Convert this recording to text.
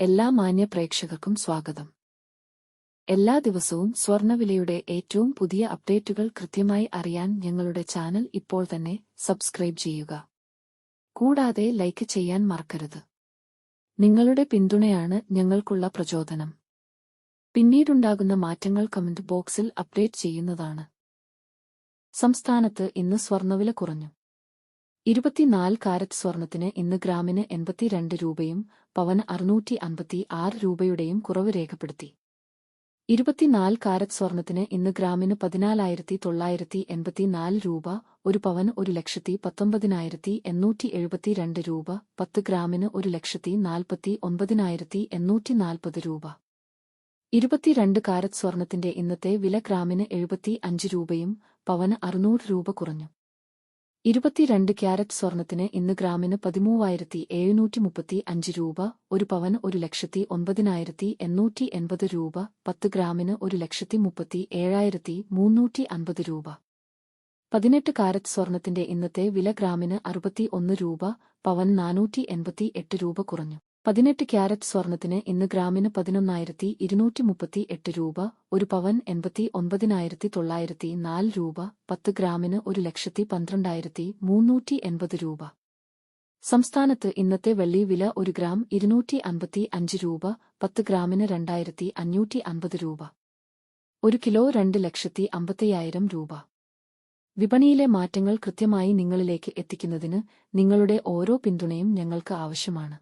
എല്ലാ മാന്യ പ്രേക്ഷകർക്കും സ്വാഗതം. എല്ലാ ദിവസവും സ്വർണ്ണവിലയുടെ ഏറ്റവും പുതിയ അപ്ഡേറ്റുകൾ കൃത്യമായി അറിയാൻ ഞങ്ങളുടെ ചാനൽ ഇപ്പോൾ തന്നെ സബ്സ്ക്രൈബ് ചെയ്യുക. കൂടാതെ ലൈക്ക് ചെയ്യാൻ മറക്കരുത്. നിങ്ങളുടെ പിന്തുണയാണ് ഞങ്ങൾക്കുള്ള പ്രചോദനം. പിന്നീടുണ്ടാകുന്ന മാറ്റങ്ങൾ കമന്റ് ബോക്സിൽ അപ്ഡേറ്റ് ചെയ്യുന്നതാണ്. സംസ്ഥാനത്ത് ഇന്ന് സ്വർണ്ണവില കുറഞ്ഞു. 24 കാരറ്റ് സ്വർണത്തിന് ഇന്ന് ഗ്രാമിന് 82 രൂപയും പവന് 656 രൂപയുടെയും കുറവ് രേഖപ്പെടുത്തി. 24 കാരറ്റ് സ്വർണത്തിന് ഇന്ന് ഗ്രാമിന് 14,984 രൂപ, ഒരു പവന് 1,19,872 രൂപ, 10 ഗ്രാമിന് 1,49,840 രൂപ. 22 കാരറ്റ് സ്വർണത്തിന്റെ ഇന്നത്തെ വില ഗ്രാമിന് 75 രൂപയും പവന് 600 രൂപ കുറഞ്ഞു. 22 ക്യാരറ്റ് സ്വർണത്തിന് ഇന്ന് ഗ്രാമിന് 13,735 രൂപ, ഒരു പവന് 1,09,880 രൂപ, 10 ഗ്രാമിന് 1,37,350 രൂപ. 18 കാരറ്റ് സ്വർണത്തിന്റെ ഇന്നത്തെ വില ഗ്രാമിന് 61 രൂപ, പവന് 488 രൂപ കുറഞ്ഞു. 18 ക്യാരറ്റ് സ്വർണത്തിന് ഇന്ന് ഗ്രാമിന് 11,238 രൂപ, ഒരു പവൻ 89,904 രൂപ, 10 ഗ്രാമിന് 1,12,380 രൂപ. സംസ്ഥാനത്ത് ഇന്നത്തെ വെള്ളി വില 1 ഗ്രാം 255 രൂപ, 10 ഗ്രാമിന് 2,550 രൂപ. 1 കിലോ 2,55,000 രൂപ. വിപണിയിലെ മാറ്റങ്ങൾ കൃത്യമായി നിങ്ങളിലേക്ക് എത്തിക്കുന്നതിന് നിങ്ങളുടെ ഓരോ പിന്തുണയും ഞങ്ങൾക്ക് ആവശ്യമാണ്.